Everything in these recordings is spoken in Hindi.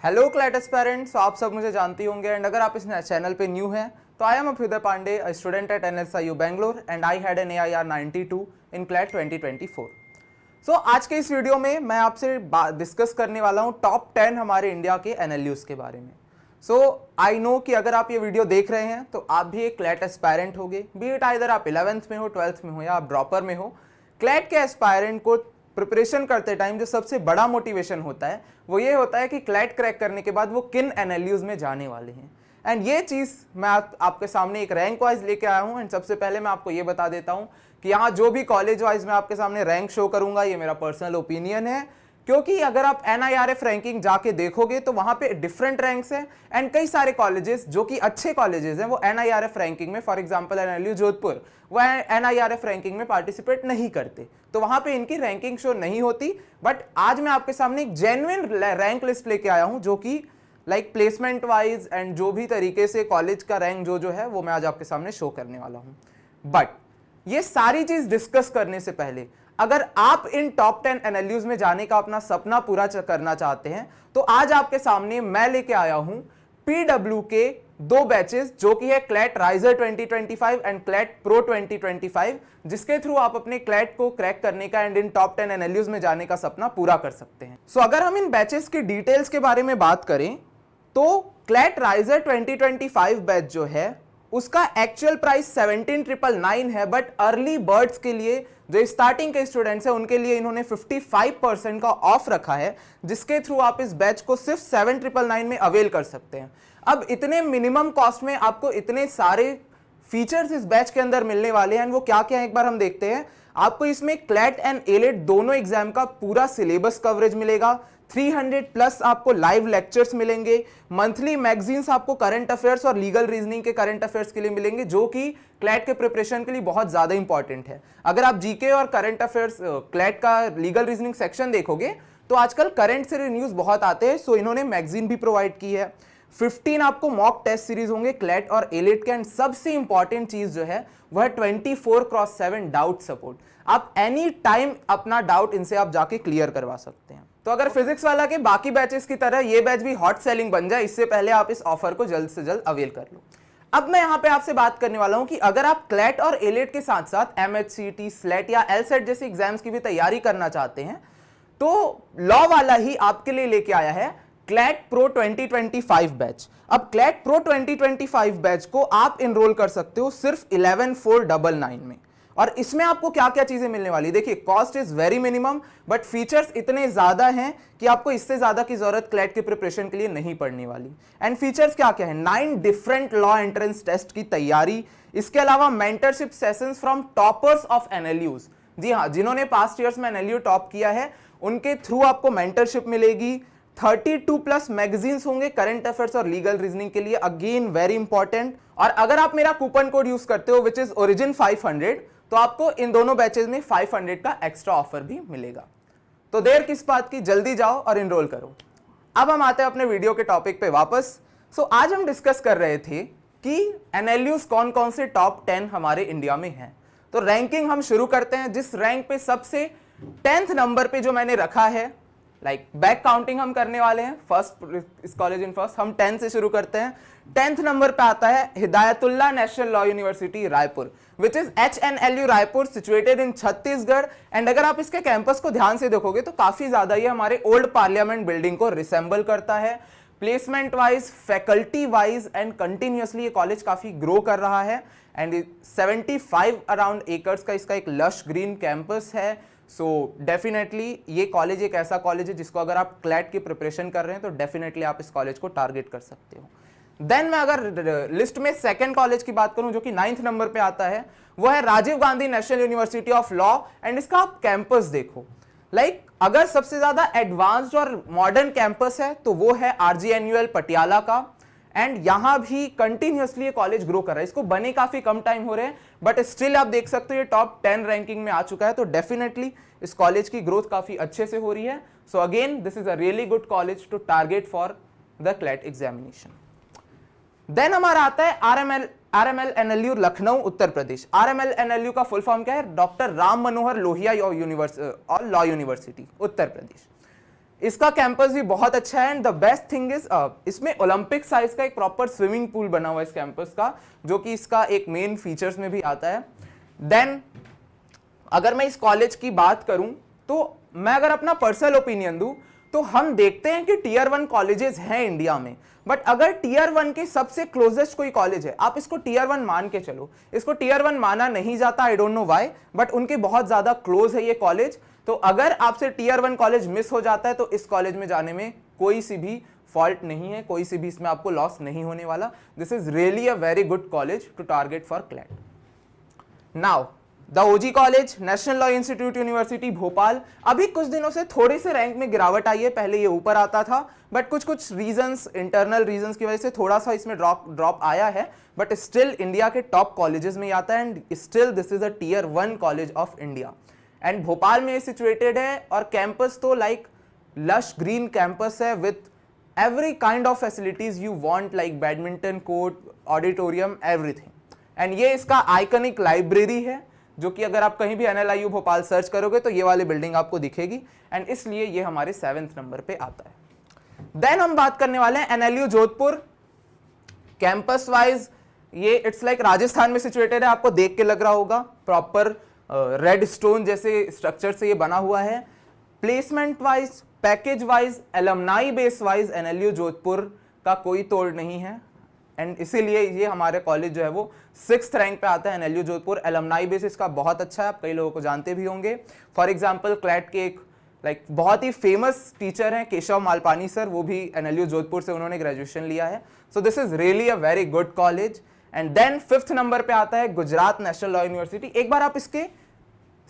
हेलो क्लैट एस्पायरेंट्स, आप सब मुझे जानती होंगे एंड अगर आप इस चैनल पे न्यू हैं तो I am Abhyuday Pandey, a student at NSIU Bangalore and I had an AIR 92 in CLAT 2024। So आज के इस वीडियो में मैं आपसे डिस्कस करने वाला हूँ टॉप 10 हमारे इंडिया के NLUs के बारे में। सो आई नो कि अगर आप ये वीडियो देख रहे हैं तो आप भी एक क्लैट एस्पायरेंट होगे, बी इट आइदर आप 11th में हो, 12th में हो या आप ड्रॉपर में हो। क्लैट के एस्पायरेंट को प्रिपरेशन करते टाइम जो सबसे बड़ा मोटिवेशन होता है वो ये होता है कि क्लैट क्रैक करने के बाद वो किन NLUs में जाने वाले हैं। एंड ये चीज़ मैं आपके सामने एक रैंक वाइज लेके आया हूँ। एंड सबसे पहले मैं आपको ये बता देता हूँ कि यहाँ जो भी कॉलेज वाइज मैं आपके सामने रैंक शो करूंगा ये मेरा पर्सनल ओपिनियन है, क्योंकि अगर आप NIRF रैंकिंग जाके देखोगे तो वहां पे डिफरेंट रैंक्स हैं एंड कई सारे कॉलेजेस जो कि अच्छे कॉलेजेस हैं वो NIRF रैंकिंग में, फॉर एग्जांपल NLU जोधपुर, वो NIRF रैंकिंग में पार्टिसिपेट नहीं करते, तो वहां पे इनकी रैंकिंग शो नहीं होती। बट आज मैं आपके सामने एक जेन्युइन रैंक लिस्ट लेके आया हूं जो कि लाइक प्लेसमेंट वाइज एंड जो भी तरीके से कॉलेज का रैंक जो है वो मैं आज आपके सामने शो करने वाला हूं। बट ये सारी चीज डिस्कस करने से पहले अगर आप इन टॉप 10 NLUs में जाने का अपना सपना पूरा करना चाहते हैं तो आज आपके सामने मैं लेके आया हूं PW के दो बैचेस जो कि है CLAT riser 2025 and CLAT pro 2025, जिसके थ्रू आप अपने क्लैट को क्रैक करने का एंड इन टॉप 10 NLUs में जाने का सपना पूरा कर सकते हैं। सो अगर हम इन बैचेस की डिटेल्स के बारे में बात करें तो क्लैट राइजर 2025 बैच जो है उसका एक्चुअल प्राइस 17,999 है, बट अर्ली बर्ड्स के लिए जो स्टार्टिंग के स्टूडेंट्स हैं उनके लिए इन्होंने 55% का ऑफ रखा है, जिसके थ्रू आप इस बैच को सिर्फ 7,999 में अवेल कर सकते हैं। अब इतने मिनिमम कॉस्ट में आपको इतने सारे फीचर्स इस बैच के अंदर मिलने वाले हैं, वो क्या क्या है एक बार हम देखते हैं। आपको इसमें क्लैट एंड एलेट दोनों एग्जाम का पूरा सिलेबस कवरेज मिलेगा, 300 प्लस आपको लाइव लेक्चर्स मिलेंगे, मंथली मैगजीन्स आपको करंट अफेयर्स और लीगल रीजनिंग के करंट अफेयर्स के लिए मिलेंगे जो कि क्लैट के प्रिपरेशन के लिए बहुत ज्यादा इंपॉर्टेंट है। अगर आप जीके और करंट अफेयर्स क्लैट का लीगल रीजनिंग सेक्शन देखोगे तो आजकल करंट से न्यूज बहुत आते हैं, सो इन्होंने मैगजीन भी प्रोवाइड की है। 15 आपको मॉक टेस्ट सीरीज होंगे क्लैट और एलेट के, एंड सबसे इंपॉर्टेंट चीज जो है वह 24x7 डाउट सपोर्ट। आप एनी टाइम अपना डाउट इनसे आप जाके क्लियर करवा सकते हैं। तो अगर फिजिक्स वाला के बाकी बैचेस की तरह ये बैच भी हॉट सेलिंग बन जाए, इससे पहले आप इस ऑफर को जल्द से जल्द अवेल कर लो। अब मैं यहां पे आपसे बात करने वाला हूं कि अगर आप क्लैट और एलेट के साथ साथ MHCT, स्लेट या LSAT जैसे एग्जाम्स की भी तैयारी करना चाहते हैं तो लॉ वाला ही आपके लिए लेके आया है क्लैट प्रो 2025 बैच। अब क्लैट प्रो 2025 बैच को आप इनरोल कर सकते हो सिर्फ 11,499 में, और इसमें आपको क्या क्या चीजें मिलने वाली। देखिए, cost is very minimum but features इतने ज्यादा हैं कि आपको इससे ज्यादा की जरूरत क्लैट के प्रिपरेशन के लिए नहीं पड़ने वाली। एंड फीचर्स क्या क्या है, 9 डिफरेंट लॉ एंट्रेंस टेस्ट की तैयारी, इसके अलावा mentorship sessions from toppers of NLUs। जी हाँ, जिन्होंने पास्ट ईयर्स में NLU टॉप किया है उनके थ्रू आपको मेंटरशिप मिलेगी। 32 प्लस मैगजीन्स होंगे करंट अफेयर्स और लीगल रीजनिंग के लिए, अगेन वेरी इंपॉर्टेंट। और अगर आप मेरा कूपन कोड यूज करते हो विच इज ओरिजिन 500 तो आपको इन दोनों बैचेस में 500 का एक्स्ट्रा ऑफर भी मिलेगा। तो देर किस बात की, जल्दी जाओ और इनरोल करो। अब हम आते हैं अपने वीडियो के टॉपिक पे वापस। आज हम डिस्कस कर रहे थे कि NLUs कौन कौन से टॉप 10 हमारे इंडिया में हैं। तो रैंकिंग हम शुरू करते हैं। जिस रैंक पे सबसे 10th नंबर पे जो मैंने रखा है, लाइक बैक काउंटिंग हम करने वाले हैं, फर्स्ट इस कॉलेज इन फर्स्ट, हम 10 से शुरू करते हैं। 10th नंबर पे आता है Hidayatullah national law university Raipur, which is HNLU Raipur, situated in Chhattisgarh. And अगर आप इसके कैंपस को ध्यान से देखोगे तो काफी ज्यादा ये हमारे ओल्ड पार्लियामेंट बिल्डिंग को रिसेंबल करता है। Placement wise, faculty wise and continuously ये कॉलेज काफी ग्रो कर रहा है। एंड 75 अराउंड एकर्स का इसका एक लश ग्रीन कैंपस है। सो डेफिनेटली ये कॉलेज एक ऐसा कॉलेज है जिसको अगर आप क्लैट की प्रिपरेशन कर रहे हैं तो डेफिनेटली आप इस कॉलेज को टारगेट कर सकते हो। देन मैं अगर लिस्ट में सेकंड कॉलेज की बात करूं जो कि 9th नंबर पे आता है, वो है Rajiv Gandhi national university of law. And इसका आप कैंपस देखो, लाइक अगर सबसे ज्यादा एडवांस्ड और मॉडर्न कैंपस है तो वो है RGNUL पटियाला का। एंड यहां भी कंटिन्यूअसली ये कॉलेज ग्रो कर रहा है। इसको बने काफी कम टाइम हो रहे हैं बट स्टिल आप देख सकते हो ये टॉप 10 रैंकिंग में आ चुका है, तो डेफिनेटली इस कॉलेज की ग्रोथ काफी अच्छे से हो रही है। So again this is a really good college to target for the CLAT examination. Then हमारा आता है RML NLU Lucknow Uttar Pradesh. RML NLU का फुल फॉर्म क्या है, doctor Ram Manohar Lohia law university Uttar Pradesh. इसका कैंपस भी बहुत अच्छा है and the best thing is इसमें ओलंपिक साइज का एक प्रॉपर स्विमिंग पूल बना हुआ है इस कैंपस का, जो कि इसका एक मेन फीचर्स में भी आता है। देन अगर मैं इस कॉलेज की बात करूं तो मैं अगर अपना पर्सनल ओपिनियन दूं तो हम देखते हैं कि टीयर 1 कॉलेजेस हैं इंडिया में, बट अगर टीयर 1 के सबसे क्लोजेस्ट कोई कॉलेज है, आप इसको टीयर 1 मान के चलो, इसको टीयर 1 माना नहीं जाता, I don't know why, but उनके बहुत ज्यादा क्लोज है ये कॉलेज। तो अगर आपसे टीयर 1 कॉलेज मिस हो जाता है तो इस कॉलेज में जाने में कोई सी भी फॉल्ट नहीं है, कोई सी भी इसमें आपको लॉस नहीं होने वाला। This is really a very good college to target for CLAT. Now the OG college, national law institute university Bhopal, अभी कुछ दिनों से थोड़ी से रैंक में गिरावट आई है, पहले ये ऊपर आता था, बट कुछ रीजंस, इंटरनल रीजंस की वजह से थोड़ा सा इसमें ड्रॉप आया है, बट स्टिल इंडिया के टॉप कॉलेजेस में आता है and still this is a tier 1 college of India. And Bhopal में सिचुएटेड है और कैंपस तो लाइक लश ग्रीन कैंपस है with every kind of facilities you want, like badminton court, auditorium, everything. And ये इसका आइकनिक लाइब्रेरी है, जो कि अगर आप कहीं भी NLIU भोपाल सर्च करोगे तो ये वाली बिल्डिंग आपको दिखेगी एंड इसलिए ये हमारे 7th नंबर पे आता है। देन हम बात करने वाले हैं NLU जोधपुर। कैंपस वाइज ये इट्स लाइक राजस्थान में सिचुएटेड है, आपको देख के लग रहा होगा, प्रॉपर रेड स्टोन जैसे स्ट्रक्चर से ये बना हुआ है। Placement wise, package wise, alumni base wise NLU Jodhpur का कोई तोड़ नहीं है एंड इसीलिए ये हमारे कॉलेज जो है वो 6th रैंक पे आता है। NLU जोधपुर एलमनाई बेस इसका बहुत अच्छा है, आप कई लोगों को जानते भी होंगे। फॉर एग्जांपल क्लैट के एक बहुत ही फेमस टीचर हैं केशव मालपानी सर, वो भी NLU जोधपुर से उन्होंने ग्रेजुएशन लिया है। So this is really a very good college. And then 5th number पे आता है गुजरात नेशनल लॉ यूनिवर्सिटी। एक बार आप इसके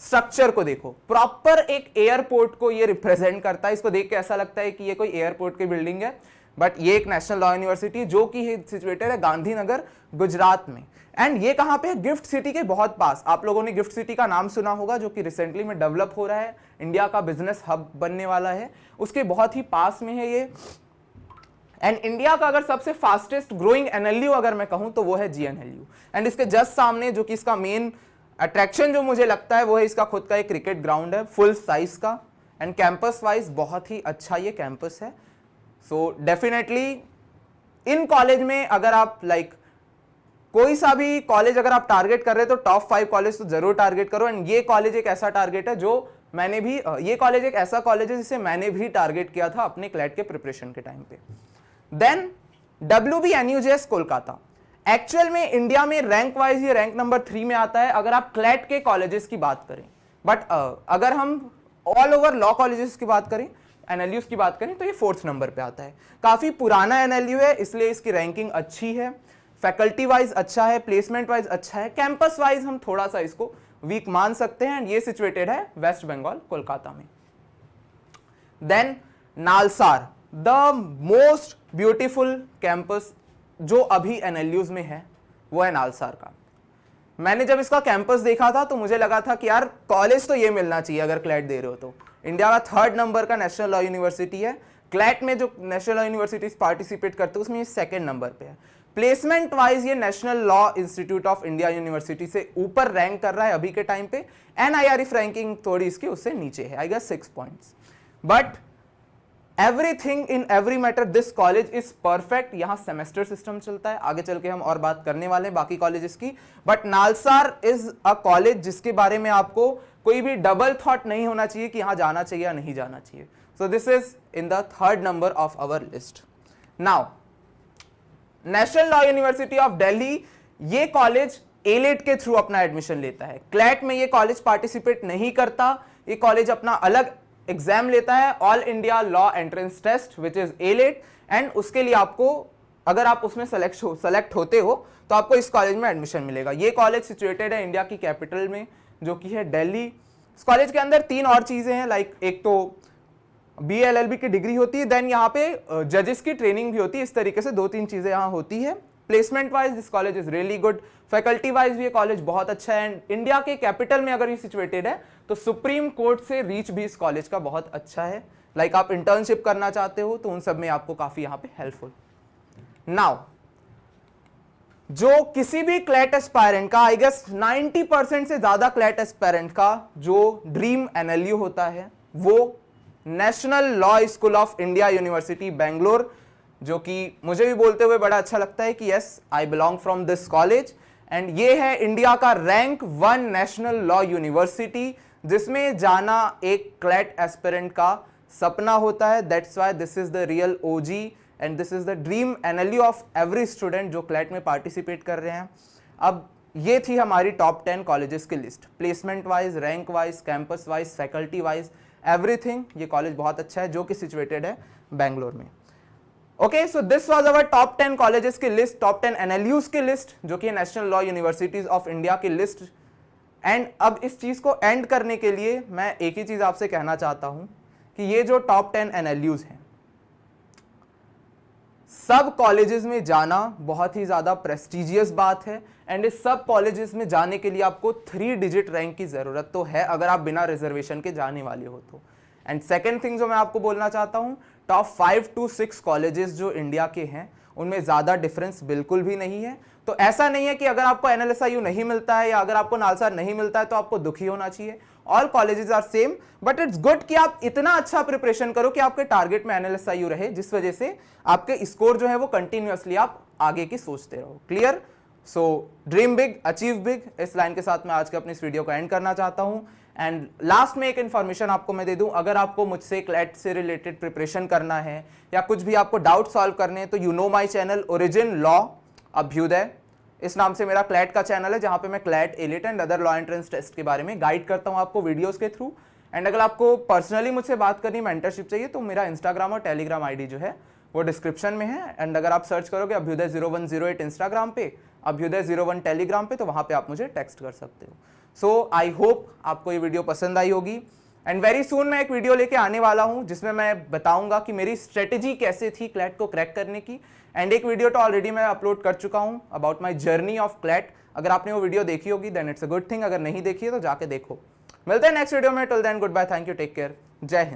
स्ट्रक्चर को देखो, प्रॉपर एक एयरपोर्ट को ये रिप्रेजेंट करता है। इसको देख के ऐसा लगता है कि ये कोई एयरपोर्ट की बिल्डिंग है, बट ये एक नेशनल लॉ यूनिवर्सिटी जो कि सिचुएटेड है गांधीनगर गुजरात में। एंड ये कहां पे है? गिफ्ट सिटी के बहुत पास। आप लोगों ने गिफ्ट सिटी का नाम सुना होगा, जो कि रिसेंटली में डेवलप हो रहा है, इंडिया का बिजनेस हब बनने वाला है, उसके बहुत ही पास में है ये। एंड इंडिया का अगर सबसे फास्टेस्ट ग्रोइंग NLU अगर मैं कहूं तो वो है GNLU। एंड इसके जस्ट सामने जो कि इसका मेन अट्रैक्शन जो मुझे लगता है वो है इसका खुद का एक क्रिकेट ग्राउंड है फुल साइज का। एंड कैंपस वाइज बहुत ही अच्छा ये कैंपस है। सो डेफिनेटली इन कॉलेज में अगर आप कोई सा भी कॉलेज अगर आप टारगेट कर रहे हैं तो टॉप 5 कॉलेज तो जरूर टारगेट करो। एंड ये कॉलेज एक ऐसा टारगेट है जो मैंने भी ये कॉलेज एक ऐसा कॉलेज है जिसे मैंने भी टारगेट किया था अपने क्लैट के प्रिपरेशन के टाइम पे। देन WBNUJS कोलकाता, एक्चुअल में इंडिया में रैंक वाइज ये रैंक नंबर 3 में आता है अगर आप क्लैट के कॉलेजेस की बात करें, बट अगर हम ऑल ओवर लॉ कॉलेजेस की बात करें, NLUs की बात करें, तो ये 4th नंबर पे आता है। काफी पुराना NLU है इसलिए इसकी रैंकिंग अच्छी है, फैकल्टी वाइज अच्छा है, प्लेसमेंट वाइज अच्छा है, कैंपस वाइज हम थोड़ा सा इसको वीक मान सकते हैं। ये सिचुएटेड है वेस्ट बंगाल कोलकाता में। Then NALSAR, the most beautiful campus जो अभी NLUs में है वो है नालसार का। मैंने जब इसका कैंपस देखा था तो मुझे लगा था कि यार कॉलेज तो ये मिलना चाहिए अगर क्लैट दे रहे हो तो। इंडिया का 3rd नंबर का नेशनल लॉ यूनिवर्सिटी है। क्लैट में जो नेशनल लॉ यूनिवर्सिटीज पार्टिसिपेट करते हैं उसमें ये 2nd नंबर पे है। प्लेसमेंट वाइज ये national law institute of India university से ऊपर रैंक कर रहा है अभी के टाइम पे। NIRF रैंकिंग थोड़ी इसकी उससे नीचे है, I guess 6 points. But everything in every matter this college is perfect. यहां सेमेस्टर सिस्टम चलता है, आगे चल के हम और बात करने वाले हैं बाकी कॉलेजेस की। But NALSAR is a college जिसके बारे में आपको कोई भी डबल थॉट नहीं होना चाहिए कि यहां जाना चाहिए या नहीं जाना चाहिए। So this is in the 3rd number of our list. Now national law university of Delhi, ये कॉलेज एलेट के थ्रू अपना एडमिशन लेता है। क्लैट में ये कॉलेज पार्टिसिपेट नहीं करता, ये कॉलेज अपना अलग एग्जाम लेता है, all India law entrance test which is AILET. And उसके लिए आपको अगर आप उसमें सेलेक्ट होते हो तो आपको इस कॉलेज में एडमिशन मिलेगा। ये कॉलेज सिचुएटेड है इंडिया की कैपिटल में जो कि है दिल्ली। इस कॉलेज के अंदर 3 और चीजें हैं, एक तो BA LLB की डिग्री होती है, देन यहाँ पे जजेस की ट्रेनिंग भी होती है। इस तरीके से 2-3 चीजें यहाँ होती है। Placement wise this college is really good, faculty wise भी ये कॉलेज बहुत अच्छा है। एंड इंडिया के कैपिटल में अगर ये सिचुएटेड है तो सुप्रीम कोर्ट से रीच भी इस कॉलेज का बहुत अच्छा है। आप इंटर्नशिप करना चाहते हो तो उन सब में आपको काफी यहाँ पे हेल्पफुल। नाउ जो किसी भी क्लैट एस्पायरेंट का, आई गेस 90% से ज्यादा क्लैट एस्पायरेंट का जो ड्रीम NLU होता है वो national law school of India university Bangalore, जो कि मुझे भी बोलते हुए बड़ा अच्छा लगता है कि yes I belong from this college. And ये है इंडिया का रैंक 1 नेशनल लॉ यूनिवर्सिटी, जिसमें जाना एक क्लैट एस्पिरेंट का सपना होता है। That's why this is the real OG and this is the dream NLU of every student जो क्लैट में पार्टिसिपेट कर रहे हैं। अब ये थी हमारी टॉप 10 कॉलेजेस की list, placement wise, rank wise, campus wise, faculty wise, everything. ये कॉलेज बहुत अच्छा है जो कि सिचुएटेड है बेंगलोर में। Okay, so this was our top 10 colleges की लिस्ट, टॉप 10 एनएलयूज की लिस्ट, जो कि national law universities of India की लिस्ट। एंड अब इस चीज को एंड करने के लिए मैं एक ही चीज आपसे कहना चाहता हूं कि ये जो टॉप 10 एनएलयूज हैं, सब कॉलेजेस में जाना बहुत ही ज्यादा प्रेस्टिजियस बात है। एंड इस सब कॉलेजेस में जाने के लिए आपको 3 डिजिट रैंक की जरूरत तो है, अगर आप बिना रिजर्वेशन के जाने वाले हो तो। एंड सेकेंड थिंग जो मैं आपको बोलना चाहता हूं, टॉप 5 to 6 कॉलेजेस जो इंडिया के हैं उनमें ज्यादा डिफरेंस बिल्कुल भी नहीं है। तो ऐसा नहीं है कि अगर आपको एनएलएसआईयू नहीं मिलता है या अगर आपको नालसा नहीं मिलता है तो आपको दुखी होना चाहिए। All colleges are same, but it's good कि आप इतना अच्छा प्रिपरेशन करो कि आपके टारगेट में एनएलएसआईयू रहे, जिस वजह से आपके स्कोर जो है वो कंटिन्यूअसली आप आगे की सोचते रहो। क्लियर? सो ड्रीम बिग, अचीव बिग, इस लाइन के साथ मैं आज के अपनी इस वीडियो को एंड करना चाहता हूं। एंड लास्ट में एक इन्फॉर्मेशन आपको मैं दे दूं, अगर आपको मुझसे क्लैट से रिलेटेड प्रिपरेशन करना है या कुछ भी आपको डाउट सॉल्व करने हैं तो you know my channel origin law Abhyuday, इस नाम से मेरा क्लैट का चैनल है, जहां पे मैं CLAT, AILET and other law entrance test के बारे में गाइड करता हूं आपको वीडियोस के थ्रू। एंड अगर आपको पर्सनली मुझसे बात करनी, मेंटरशिप चाहिए, तो मेरा इंस्टाग्राम और टेलीग्राम आईडी जो है वो डिस्क्रिप्शन में है। एंड अगर आप सर्च करोगे अभ्युदय 0108 इंस्टाग्राम पे, अभ्युदय 01 टेलीग्राम पे, तो वहां पे आप मुझे टेक्स्ट कर सकते हो। सो आई होप आपको ये वीडियो पसंद आई होगी। एंड वेरी सून मैं एक वीडियो लेके आने वाला हूं जिसमें मैं बताऊंगा कि मेरी स्ट्रेटेजी कैसे थी क्लैट को क्रैक करने की। एंड एक वीडियो तो ऑलरेडी मैं अपलोड कर चुका हूं about my journey of CLAT. अगर आपने वो वीडियो देखी होगी then it's a good thing, अगर नहीं देखी है तो जाके देखो। मिलते हैं नेक्स्ट वीडियो में, till then good bye, thank you, take care, जय हिंद।